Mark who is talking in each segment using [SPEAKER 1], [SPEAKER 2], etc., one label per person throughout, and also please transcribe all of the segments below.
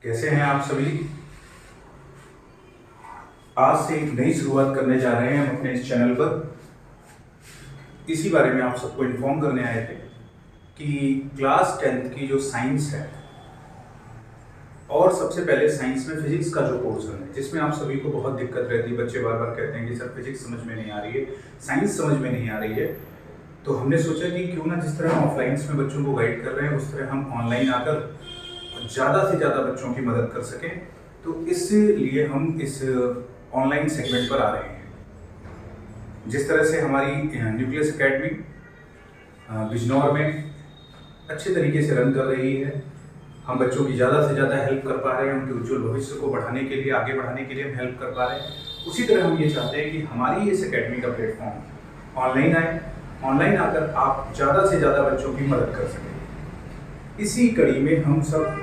[SPEAKER 1] कैसे हैं आप सभी। आज से एक नई शुरुआत करने जा रहे हैं हम अपने इस चैनल पर। इसी बारे में आप सबको इन्फॉर्म करने आए थे कि क्लास 10th की जो साइंस है, और सबसे पहले साइंस में फिजिक्स का जो पोर्शन है, जिसमें आप सभी को बहुत दिक्कत रहती है। बच्चे बार बार कहते हैं कि सर फिजिक्स समझ में नहीं आ रही है, साइंस समझ में नहीं आ रही है। तो हमने सोचा कि क्यों ना जिस तरह हम ऑफलाइंस में बच्चों को गाइड कर रहे हैं, उस तरह हम ऑनलाइन आकर ज़्यादा से ज़्यादा बच्चों की मदद कर सकें। तो इसलिए हम इस ऑनलाइन सेगमेंट पर आ रहे हैं। जिस तरह से हमारी न्यूक्लियस एकेडमी बिजनौर में अच्छे तरीके से रन कर रही है, हम बच्चों की ज़्यादा से ज़्यादा हेल्प कर पा रहे हैं, उनके उज्जवल भविष्य को बढ़ाने के लिए, आगे बढ़ाने के लिए हम हेल्प कर पा रहे हैं। उसी तरह हम ये चाहते हैं कि हमारी इस एकेडमी का प्लेटफॉर्म ऑनलाइन आए, ऑनलाइन आकर आप ज़्यादा से ज़्यादा बच्चों की मदद कर सकें। इसी कड़ी में हम सब,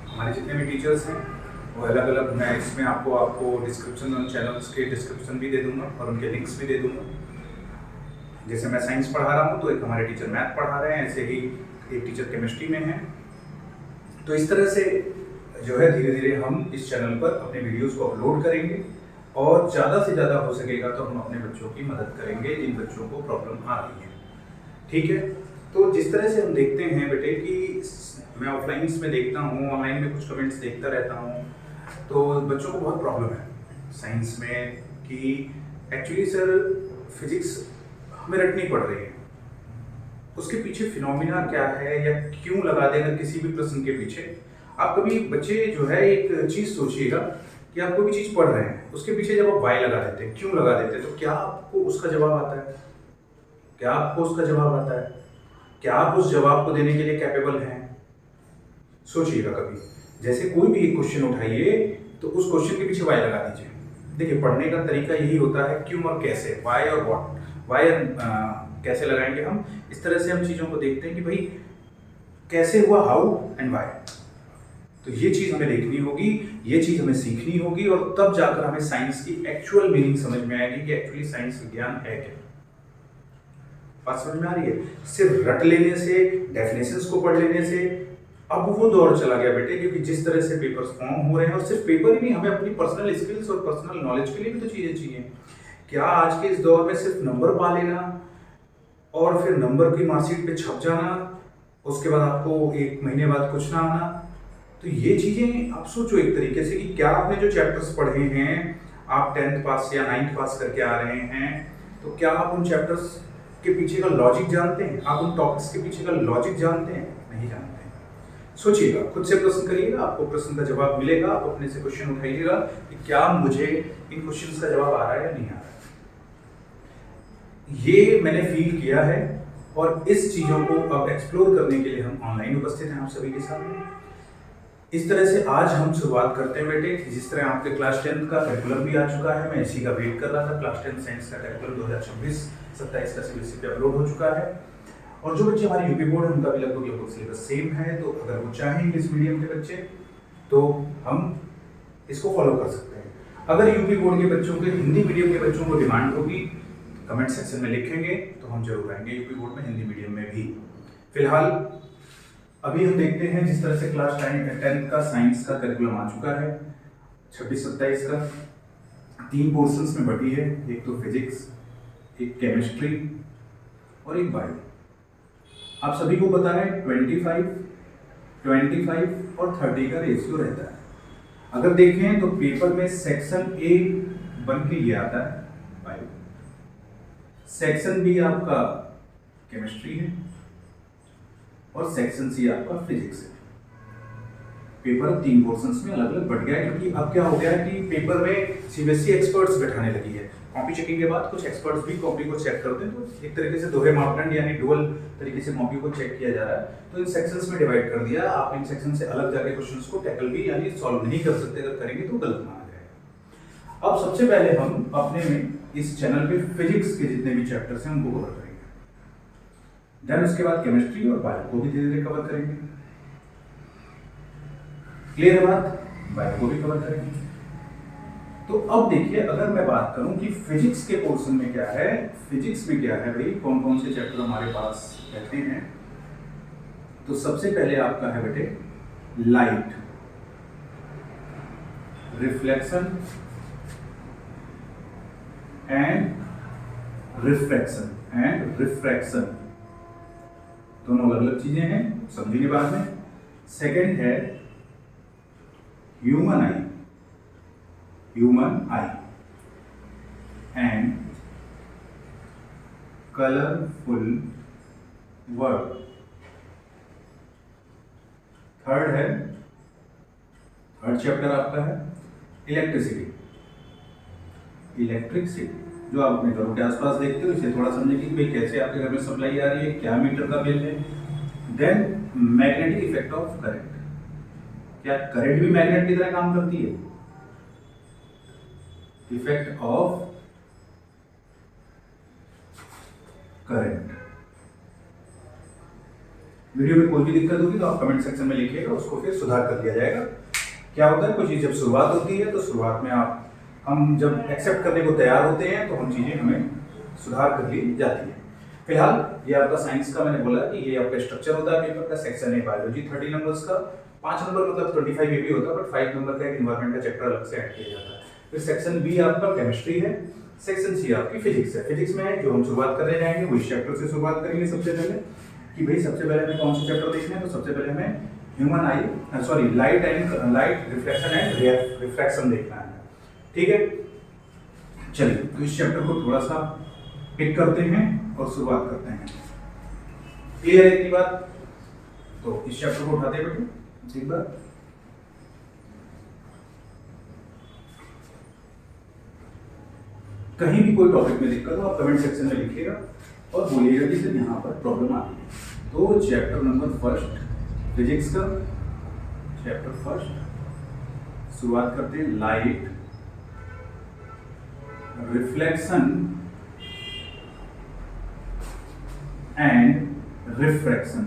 [SPEAKER 1] हमारे जितने भी टीचर्स हैं वो अलग अलग, मैं इसमें आपको डिस्क्रिप्शन और चैनल्स के डिस्क्रिप्शन भी दे दूंगा और उनके लिंक्स भी दे दूंगा। जैसे मैं साइंस पढ़ा रहा हूँ तो एक हमारे टीचर मैथ पढ़ा रहे हैं, ऐसे ही एक टीचर केमिस्ट्री में है। तो इस तरह से जो है धीरे धीरे हम इस चैनल पर अपने वीडियोस को अपलोड करेंगे और ज़्यादा से ज़्यादा हो सकेगा तो हम अपने बच्चों की मदद करेंगे जिन बच्चों को प्रॉब्लम आ रही है। ठीक है, तो जिस तरह से हम देखते हैं बेटे कि मैं ऑफलाइन में देखता हूँ, ऑनलाइन में कुछ कमेंट्स देखता रहता हूँ, तो बच्चों को बहुत प्रॉब्लम है साइंस में कि एक्चुअली सर फिजिक्स हमें रटनी पड़ रही है, उसके पीछे फिनोमिना क्या है या क्यों लगा दें। अगर किसी भी प्रश्न के पीछे आप कभी बच्चे जो है एक चीज़ सोचिएगा कि आप कोई भी चीज़ पढ़ रहे हैं, उसके पीछे जब आप वाई लगा देते हैं, क्यों लगा देते हैं, तो क्या आपको उसका जवाब आता है? क्या आपको उसका जवाब आता है? क्या आप उस जवाब को देने के लिए कैपेबल हैं? सोचिएगा कभी। जैसे कोई भी एक क्वेश्चन उठाइए तो उस क्वेश्चन के पीछे वाई लगा दीजिए। देखिए, पढ़ने का तरीका यही होता है, क्यों और कैसे, वाई और व्हाट, वाई कैसे लगाएंगे हम। इस तरह से हम चीज़ों को देखते हैं कि भाई कैसे हुआ, हाउ एंड वाई। तो ये चीज़ हमें देखनी होगी, ये चीज़ हमें सीखनी होगी, और तब जाकर हमें साइंस की एक्चुअल मीनिंग समझ में आएगी कि एक्चुअली साइंस विज्ञान है क्या। बात समझ में आ रही है? सिर्फ रट लेने से, डेफिनेशंस को पढ़ लेने से अब वो दौर चला गया बेटे, क्योंकि जिस तरह से पेपर्स फॉर्म हो रहे हैं, और सिर्फ पेपर ही नहीं, हमें अपनी पर्सनल स्किल्स और पर्सनल नॉलेज के लिए भी तो चीज़ें चाहिए। क्या आज के इस दौर में सिर्फ नंबर पा लेना और फिर नंबर की मार्कशीट पे छप जाना, उसके बाद आपको एक महीने बाद कुछ ना आना, तो ये चीज़ें आप सोचो एक तरीके से कि क्या आपने जो चैप्टर्स पढ़े हैं, आप 10th पास या 9th पास करके आ रहे हैं, तो क्या आप उन चैप्टर्स के पीछे का लॉजिक जानते हैं? आप उन टॉपिक्स के पीछे का लॉजिक जानते हैं? नहीं जानते। सोचिएगा, खुद से प्रश्न करिएगा, आपको प्रश्न का जवाब मिलेगा। आप अपने से क्वेश्चन उठाइएगा कि क्या मुझे इन क्वेश्चंस का जवाब आ रहा है या नहीं आ रहा है। ये मैंने फील किया है, और इस चीज़ों को अब एक्सप्लोर करने के लिए हम ऑनलाइन उपस्थित हैं आप सभी के सामने। इस तरह से आज हम शुरुआत करते हैं बेटे। जिस तरह आपके क्लास 10th का करिकुलम भी आ चुका है, मैं इसी का वेट कर रहा था। क्लास 10 साइंस का करिकुलम 2026-27 का सीबीएसई पे अपलोड हो चुका है, और जो बच्चे हमारे यूपी बोर्ड है उनका भी लगभग सिलेबस सेम है। तो अगर वो चाहें इंग्लिश मीडियम के बच्चे, तो हम इसको फॉलो कर सकते हैं। अगर यूपी बोर्ड के बच्चों के, हिंदी मीडियम के बच्चों को डिमांड होगी, कमेंट सेक्शन में लिखेंगे तो हम जरूर आएंगे यूपी बोर्ड में, हिंदी मीडियम में भी। फिलहाल अभी हम देखते हैं, जिस तरह से क्लास 10th का साइंस का करिकुलम आ चुका है 26-27 का, 3 पोर्शंस में बटी है, एक तो फिजिक्स, एक केमिस्ट्री और एक बायो। आप सभी को पता है 25, 25 और 30 का रेशियो रहता है। अगर देखें तो पेपर में सेक्शन ए बन के ये आता है बायो, सेक्शन बी आपका केमिस्ट्री है, और सेक्शन सी आपका फिजिक्स है। पेपर 3 पोर्शंस में अलग अलग बढ़ गया है, क्योंकि अब क्या हो गया है कि पेपर में सीबीएसई एक्सपर्ट्स बैठाने लगी है। कॉपी चेकिंग के बाद कुछ एक्सपर्ट्स भी कॉपी को चेक करते हैं, तो एक तरीके से दोहरे मापदंड यानी डुअल तरीके से कॉपी को चेक किया जा रहा है। तो इन सेक्शंस में डिवाइड कर दिया। आप इन सेक्शन से अलग जाके क्वेश्चंस को टैकल भी यानी सॉल्व नहीं कर सकते, अगर करेंगे तो गलत माना जाएगा। अब सबसे पहले हम अपने में इस चैनल पे फिजिक्स के जितने भी चैप्टर्स हैं उनको कवर करेंगे, देन उसके बाद केमिस्ट्री और बायो को भी धीरे धीरे कवर करेंगे। क्लियर है बात? बायो को भी कवर करेंगे। तो अब देखिए, अगर मैं बात करूं कि फिजिक्स के पोर्शन में क्या है, फिजिक्स में क्या है भाई, कौन कौन से चैप्टर हमारे पास रहते हैं, तो सबसे पहले आपका है बेटे लाइट। रिफ्लेक्शन एंड रिफ्रैक्शन दोनों अलग अलग चीजें हैं, समझेंगे बाद में। सेकंड है human I and colourful word. Third chapter आपका है इलेक्ट्रिसिटी, जो आप अपने घरों के आसपास देखते हो, इसे थोड़ा समझेंगे कि भाई कैसे आपके घर में सप्लाई आ रही है, क्या मीटर का बिल है। Then magnetic effect of current, क्या करंट भी मैग्नेट की तरह काम करती है? Effect of current. वीडियो में कोई भी दिक्कत होगी तो आप कमेंट सेक्शन में लिखिएगा, उसको फिर सुधार कर दिया जाएगा। क्या होता है, कोई चीज जब शुरुआत होती है तो शुरुआत में हम जब एक्सेप्ट करने को तैयार होते हैं तो हम चीजें हमें सुधार कर ली जाती है। फिलहाल ये आपका साइंस का मैंने बोला कि ये आपका स्ट्रक्चर होता है पेपर का। सेक्शन है बायोलॉजी 30 नंबर्स का, 5 नंबर मतलब 25 ये भी होता है, बट 5 नंबर का एक एनवायरनमेंट का चैप्टर अलग से ऐड किया जाता है। फिर सेक्शन बी आपका केमिस्ट्री है, सेक्शन सी आपकी फिजिक्स है। फिजिक्स में जो हम शुरुआत करने जाएंगे वो इस चैप्टर से शुरुआत करेंगे सबसे पहले, कि भाई सबसे पहले हमें कौन सा चैप्टर देखना है। तो सबसे पहले हमें लाइट रिफ्लेक्शन एंड रिफ्रैक्शन देखना है, ठीक है। चलिए तो इस चैप्टर को थोड़ा सा पिक करते हैं और शुरुआत करते हैं। क्लियर है इतनी बात? तो इस चैप्टर को उठाते हैं बेटे एक बार। कहीं भी कोई टॉपिक में दिक्कत हो आप कमेंट सेक्शन में लिखिएगा और बोलिएगा कि सर यहाँ पर प्रॉब्लम आती है। तो चैप्टर नंबर फर्स्ट फिजिक्स का चैप्टर फर्स्ट शुरुआत करते हैं। लाइट रिफ्लेक्शन एंड रिफ्रैक्शन,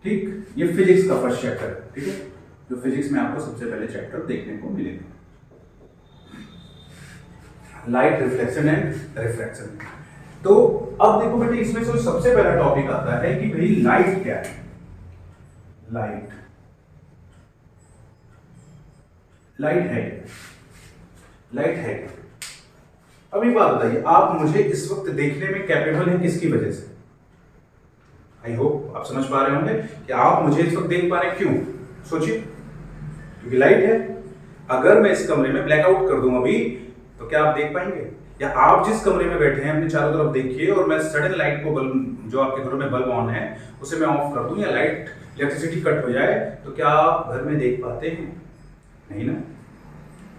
[SPEAKER 1] ठीक। ये फिजिक्स का फर्स्ट चैप्टर है, ठीक है, जो फिजिक्स में आपको सबसे पहले चैप्टर देखने को मिलेगा, लाइट रिफ्लेक्शन एंड रिफ्रैक्शन। तो अब देखो बेटे, इसमें से सबसे पहला टॉपिक आता है कि भाई लाइट क्या है। लाइट है। अब एक बात बताइए, आप मुझे इस वक्त देखने में कैपेबल हैं किसकी वजह से? आई होप आप समझ पा रहे होंगे कि आप मुझे इस वक्त देख पा रहे हैं, क्यों? सोचिए, क्योंकि लाइट है। अगर मैं इस कमरे में ब्लैकआउट कर दूं अभी, तो क्या आप देख पाएंगे? या आप जिस कमरे में बैठे हैं अपने चारों तरफ देखिए और मैं सडन लाइट को बल्ब, जो आपके घरों में बल्ब ऑन है उसे मैं ऑफ कर दूं या लाइट इलेक्ट्रिसिटी कट हो जाए, तो क्या आप घर में देख पाते हैं? नहीं ना।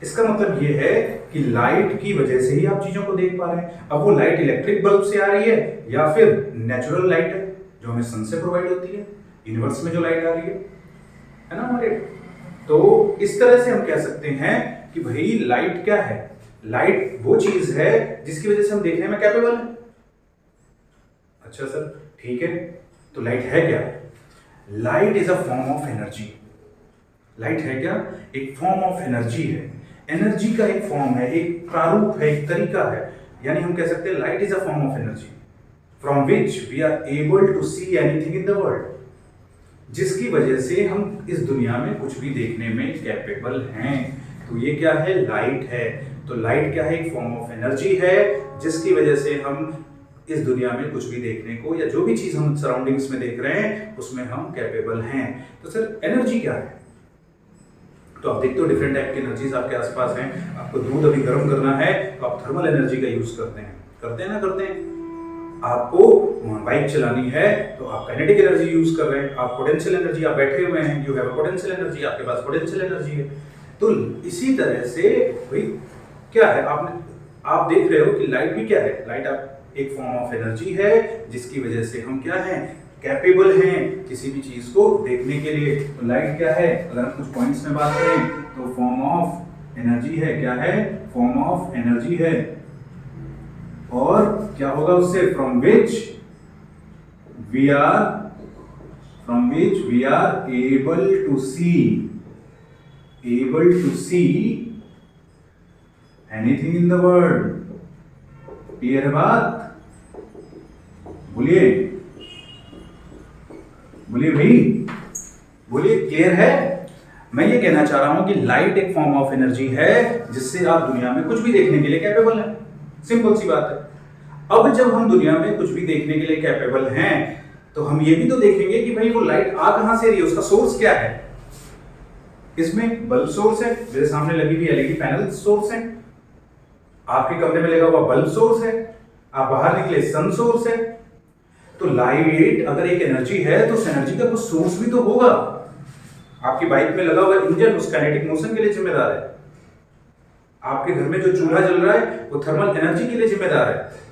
[SPEAKER 1] इसका मतलब ये है कि लाइट की वजह से ही आप चीजों को देख पा रहे हैं। अब वो लाइट इलेक्ट्रिक बल्ब से आ रही है या फिर नेचुरल लाइट है जो हमें सन से प्रोवाइड होती है, यूनिवर्स में जो लाइट आ रही है ना हमारे। तो इस तरह से हम कह सकते हैं कि भाई लाइट क्या है? लाइट वो चीज है जिसकी वजह से हम देखने में कैपेबल है। अच्छा सर, ठीक है, तो लाइट है क्या? Light is a form of energy. Light है क्या? एक फॉर्म ऑफ एनर्जी है। एनर्जी का एक फॉर्म है, एक प्रारूप है, एक तरीका है। यानी हम कह सकते हैं light is a form of energy from which we are able to see anything in the world, जिसकी वजह से हम इस दुनिया में कुछ भी देखने में कैपेबल हैं। तो ये क्या है? लाइट है। तो लाइट क्या है? एक फॉर्म ऑफ एनर्जी है जिसकी वजह से हम इस दुनिया में कुछ भी देखने को, या जो भी चीज हम सराउंडिंग्स में देख रहे हैं उसमें हम कैपेबल हैं। तो सर एनर्जी क्या है? तो आप देखते हो डिफरेंट टाइप की एनर्जीज आपके आसपास हैं। आपको दूध अभी गर्म करना है तो आप थर्मल एनर्जी का यूज करते हैं ना? करते हैं। आपको बाइक चलानी है तो आप काइनेटिक एनर्जी यूज कर रहे हैं। आप पोटेंशियल एनर्जी, आप बैठे हुए हैं, you have a potential energy, आपके पास पोटेंशियल एनर्जी है। तो इसी तरह से भाई क्या है, आप देख रहे हो कि लाइट भी क्या है? लाइट आप एक फॉर्म ऑफ एनर्जी है जिसकी वजह से हम क्या हैं? कैपेबल हैं किसी भी चीज को देखने के लिए। तो लाइट क्या है? अगर हम कुछ पॉइंट्स में बात करें तो फॉर्म ऑफ एनर्जी है। क्या है? फॉर्म ऑफ एनर्जी है। और क्या होगा उससे? From which we are able to see anything in the world. Clear है बात? बोलिए भाई। बोलिए क्लियर है? मैं ये कहना चाह रहा हूं कि लाइट एक फॉर्म ऑफ एनर्जी है जिससे आप दुनिया में कुछ भी देखने के लिए कैपेबल हैं। सिंपल सी बात है। अब जब हम दुनिया में कुछ भी देखने के लिए कैपेबल हैं तो हम ये भी तो देखेंगे कि भाई वो लाइट आ कहां से रही है, उसका सोर्स क्या है। इसमें बल्ब सोर्स है, मेरे सामने लगी हुई एलईडी पैनल सोर्स है, आपके कमरे में लगा हुआ बल्ब सोर्स है, आप बाहर निकले सन सोर्स है। तो लाइट अगर एक एनर्जी है तो उस एनर्जी का कुछ सोर्स भी तो होगा। आपकी बाइक में लगा हुआ इंजन उस काइनेटिक मोशन के लिए जिम्मेदार है। आपके घर में जो चूल्हा जल रहा है वो थर्मल एनर्जी के लिए जिम्मेदार है।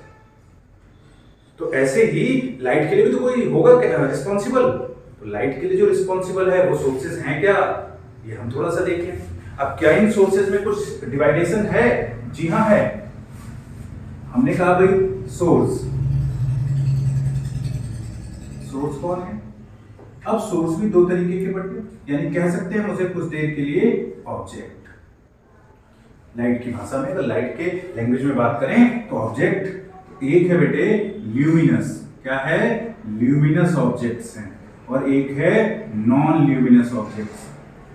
[SPEAKER 1] तो ऐसे ही लाइट के लिए भी तो कोई होगा रिस्पॉन्सिबल। तो लाइट के लिए जो रिस्पॉन्सिबल है वो सोर्सेज हैं क्या, ये हम थोड़ा सा देख लें। अब क्या इन सोर्सेज में कुछ डिवाइडेशन है? जी हाँ है। हमने कहा भाई सोर्स कौन है? अब सोर्स भी दो तरीके के बटे, यानी कह सकते हैं मुझे कुछ देर के लिए ऑब्जेक्ट। लाइट की भाषा में अगर लाइट के लैंग्वेज में बात करें तो ऑब्जेक्ट एक है बेटे ल्यूमिनस। क्या है? ल्यूमिनस ऑब्जेक्ट्स हैं। और एक है नॉन ल्यूमिनस ऑब्जेक्ट्स।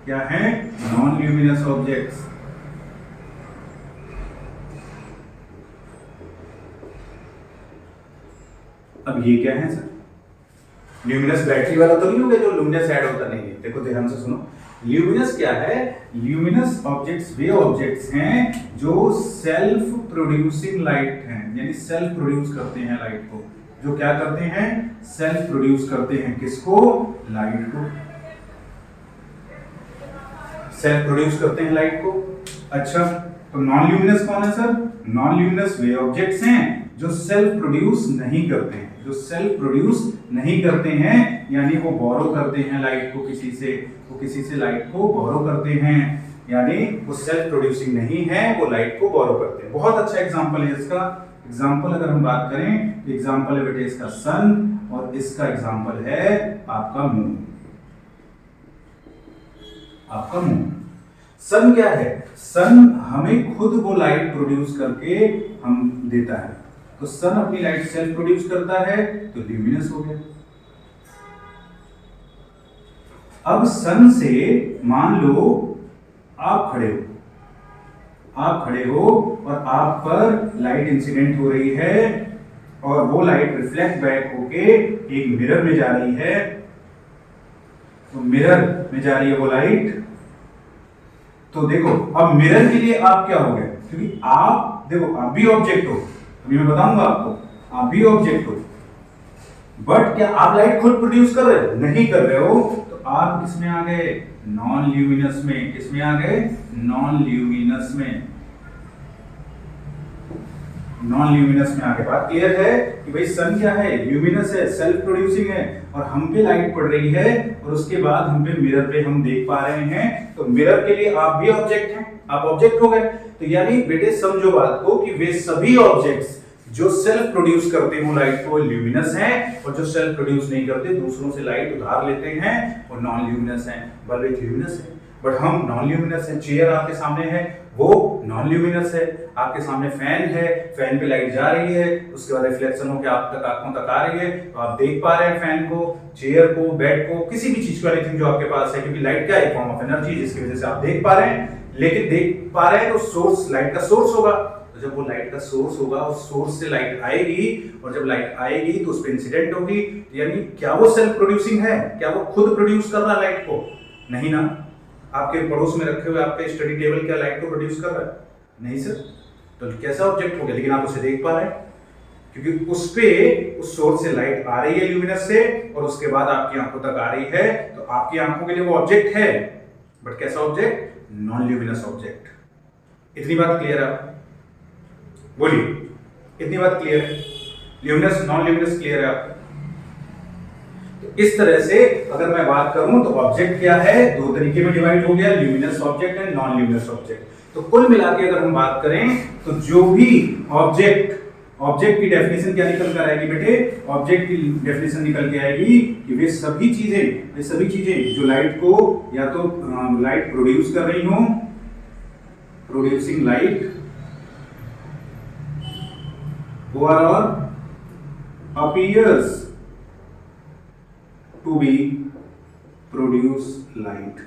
[SPEAKER 1] क्या है? Non luminous objects. अब ये क्या है सर? ल्यूमिनस बैटरी वाला तो नहीं हो गया जो लुमिनस ऐड होता नहीं है। देखो ध्यान से सुनो, ल्यूमिनस क्या है? ल्यूमिनस ऑब्जेक्ट्स वे ऑब्जेक्ट्स हैं जो सेल्फ प्रोड्यूसिंग लाइट हैं, यानी सेल्फ प्रोड्यूस करते हैं लाइट को। जो क्या करते हैं? सेल्फ प्रोड्यूस करते हैं। किसको? लाइट को। सेल्फ प्रोड्यूस करते हैं लाइट को। अच्छा, तो नॉन ल्यूमिनस कौन है सर? नॉन ल्यूमिनस वे ऑब्जेक्ट्स हैं जो सेल्फ प्रोड्यूस नहीं करते हैं। जो सेल्फ प्रोड्यूस नहीं करते हैं यानी वो बोरो करते हैं लाइट को किसी से, वो किसी से लाइट को बोरो करते हैं, यानी वो सेल्फ प्रोड्यूसिंग नहीं है, वो लाइट को बोरो करते हैं। बहुत अच्छा एग्जांपल है इसका। एग्जांपल अगर हम बात करें तो एग्जांपल है बेटे इसका सन, और इसका एग्जांपल है आपका मून। आपका मून। सन क्या है? सन हमें खुद वो लाइट प्रोड्यूस करके हम देता है। तो सन अपनी लाइट सेल्फ प्रोड्यूस करता है तो ल्यूमिनस हो गया। अब सन से मान लो आप खड़े हो और आप पर लाइट इंसिडेंट हो रही है और वो लाइट रिफ्लेक्ट बैक होके एक मिरर में जा रही है। तो मिरर में जा रही है वो लाइट। तो देखो अब मिरर के लिए आप क्या हो गए, क्योंकि आप देखो आप भी ऑब्जेक्ट हो, अभी मैं बताऊंगा आपको, आप भी ऑब्जेक्ट हो, बट क्या आप लाइट खुद प्रोड्यूस कर रहे हो? नहीं कर रहे हो। तो आप किसमें आ गए? नॉन ल्यूमिनस में। किसमें आ गए? नॉन ल्यूमिनस में। नॉन ल्यूमिनस में आगे बात क्लियर है कि भाई सन क्या है? ल्यूमिनस है, सेल्फ प्रोड्यूसिंग है, और हम पे लाइट पड़ रही है और उसके बाद हम पे मिरर पे हम देख पा रहे हैं। तो मिरर के लिए आप भी ऑब्जेक्ट हैं, आप ऑब्जेक्ट हो गए। तो यानी बेटे समझो बात को कि वे सभी ऑब्जेक्ट्स जो सेल्फ प्रोड्यूस करते हो लाइट को ल्यूमिनस हैं, और जो सेल्फ प्रोड्यूस नहीं करते दूसरों से लाइट उधार लेते हैं वो नॉन ल्यूमिनस हैं। बल्ब एक ल्यूमिनस है बट हम नॉन ल्यूमिनस है। चेयर आपके सामने है वो नॉन ल्यूमिनस है। आपके सामने फैन है, फैन पे लाइट जा रही है, उसके बाद रिफ्लेक्शन होकर आप तक आंखों तक आ रही है, तो आप देख पा रहे हैं फैन को, चेयर को, बेड को, किसी भी चीज को, एनीथिंग जो आपके पास है, क्योंकि लाइट क्या है? फॉर्म ऑफ एनर्जी, जिसकी वजह से आप देख पा रहे हैं। लेकिन देख पा रहे हैं तो सोर्स लाइट का सोर्स होगा। तो जब वो लाइट का सोर्स होगा उस सोर्स से लाइट आएगी, और जब लाइट आएगी तो उस पर इंसिडेंट होगी। यानी क्या वो सेल्फ प्रोड्यूसिंग है? क्या वो खुद प्रोड्यूस कर रहा है लाइट को? नहीं ना। आपके पड़ोस में रखे हुए आपके स्टडी टेबल क्या लाइट को प्रोड्यूस कर रहा है? नहीं सर। तो कैसा ऑब्जेक्ट हो गया? लेकिन आप उसे देख पा रहे हैं क्योंकि उस पे उस सोर्स से लाइट आ रही है ल्यूमिनस से, और उसके बाद आपकी आंखों तक आ रही है। तो आपकी आंखों के लिए वो ऑब्जेक्ट है, बट कैसा ऑब्जेक्ट? Non luminous object. इतनी बात क्लियर है? बोलिए, इतनी बात क्लियर है? ल्यूमिनस नॉन ल्यूमिनस क्लियर है आपको? तो इस तरह से अगर मैं बात करूं तो ऑब्जेक्ट क्या है? दो तरीके में डिवाइड हो गया, luminous object and non luminous object. तो कुल मिला के अगर हम बात करें तो जो भी ऑब्जेक्ट की डेफिनेशन क्या निकल कर आएगी बेटे? ऑब्जेक्ट की डेफिनेशन निकल के आएगी कि वे सभी चीजें जो लाइट को या तो लाइट प्रोड्यूस कर रही हो, producing light, or appears to be produce light,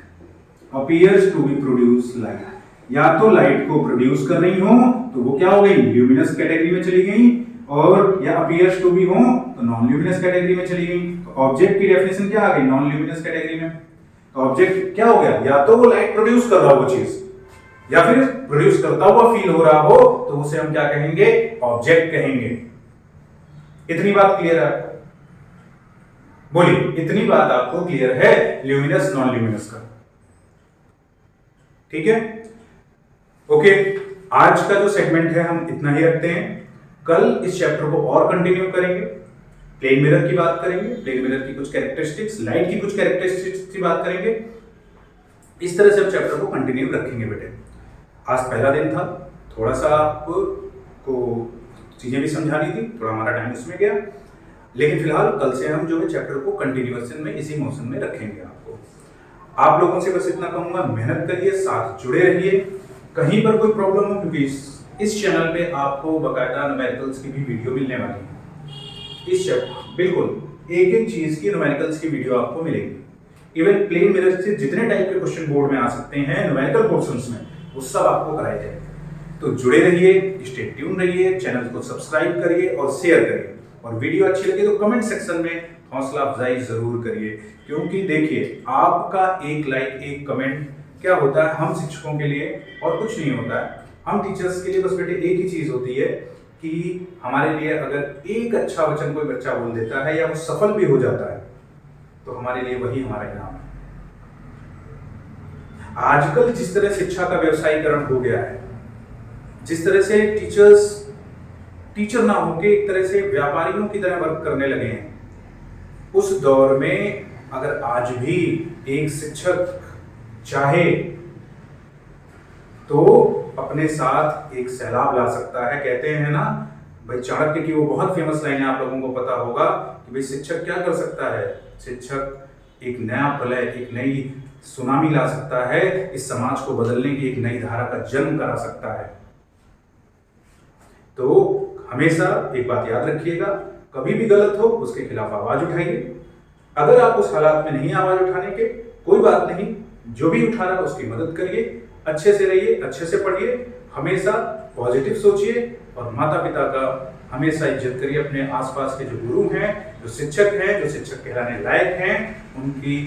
[SPEAKER 1] appears to be produce light. या तो लाइट को प्रोड्यूस कर रही हो तो वो क्या हो गई, ल्यूमिनस कैटेगरी में चली गई, और या अपीयर्स टू बी हो तो नॉन ल्यूमिनस कैटेगरी में चली गई। तो ऑब्जेक्ट की डेफिनेशन क्या आ गई, नॉन ल्यूमिनस कैटेगरी में। तो ऑब्जेक्ट क्या हो गया, या तो वो लाइट प्रोड्यूस कर रहा हो वो चीज, या फिर प्रोड्यूस करता हुआ फील हो रहा हो तो उसे हम क्या कहेंगे, ऑब्जेक्ट कहेंगे। इतनी बात क्लियर है? बोलिए, इतनी बात आपको क्लियर है ल्यूमिनस नॉन ल्यूमिनस का? ठीक है, ओके। आज का जो सेगमेंट है हम इतना ही रखते हैं। कल इस चैप्टर को और कंटिन्यू करेंगे, प्लेन मिरर की बात करेंगे, प्लेन मिरर की कुछ कैरेक्टरिस्टिक्स, लाइट की कुछ कैरेक्टरिस्टिक्स की बात करेंगे। इस तरह से हम चैप्टर को कंटिन्यू रखेंगे बेटे। आज पहला दिन था, थोड़ा सा आपको चीजें भी समझानी थी, थोड़ा हमारा टाइम इसमें गया, लेकिन फिलहाल कल से हम जो है चैप्टर को कंटिन्यूएशन में इसी मोशन में रखेंगे। आपको आप लोगों से बस इतना कहूंगा, मेहनत करिए, साथ जुड़े रहिए। कहीं पर कोई प्रॉब्लम हो, क्योंकि इस चैनल पे आपको बकायदा न्यूमेरिकल्स की भी वीडियो मिलने वाली है। इस चैप्टर बिल्कुल एक एक चीज की न्यूमेरिकल्स की वीडियो आपको मिलेगी। इवन प्लेन मिरर से जितने टाइप के क्वेश्चन बोर्ड में आ सकते हैं न्यूमेरिकल पोर्शंस में, वो सब आपको कराए जाएंगे। तो जुड़े रहिए, स्टे ट्यून रहिए, चैनल को सब्सक्राइब करिए और शेयर करिए, और वीडियो अच्छी लगे तो कमेंट सेक्शन में हौसला अफजाई जरूर करिए। क्योंकि देखिए, आपका एक लाइक, एक कमेंट क्या होता है हम शिक्षकों के लिए, और कुछ नहीं होता है। हम टीचर्स के लिए बस बेटे एक ही चीज होती है कि हमारे लिए अगर एक अच्छा वचन कोई बच्चा बोल देता है या वो सफल भी हो जाता है तो हमारे लिए वही हमारा इनाम है। आजकल जिस तरह शिक्षा का व्यवसायीकरण हो गया है, जिस तरह से टीचर्स टीचर ना होके एक तरह से व्यापारियों की तरह वर्क करने लगे हैं, उस दौर में अगर आज भी एक शिक्षक चाहे तो अपने साथ एक सैलाब ला सकता है। कहते हैं ना भाई, चाणक्य की वो बहुत फेमस लाइन है, आप लोगों को पता होगा कि भाई शिक्षक क्या कर सकता है, शिक्षक एक नया प्रलय, एक नई सुनामी ला सकता है, इस समाज को बदलने की एक नई धारा का जन्म करा सकता है। तो हमेशा एक बात याद रखिएगा, कभी भी गलत हो उसके खिलाफ आवाज उठाइए। अगर आप उस हालात में नहीं आवाज उठाने के, कोई बात नहीं, जो भी उठा रहा है उसकी मदद करिए, अच्छे से रहिए, अच्छे से पढ़िए, हमेशा पॉजिटिव सोचिए, और माता पिता का हमेशा इज्जत करिए। अपने आसपास के जो गुरु हैं, जो शिक्षक हैं, जो शिक्षक कहलाने लायक हैं, उनकी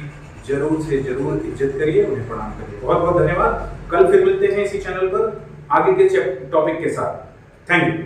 [SPEAKER 1] जरूर से जरूर इज्जत करिए, उन्हें प्रणाम करिए। बहुत बहुत धन्यवाद। कल फिर मिलते हैं इसी चैनल पर आगे के टॉपिक के साथ। Thank you.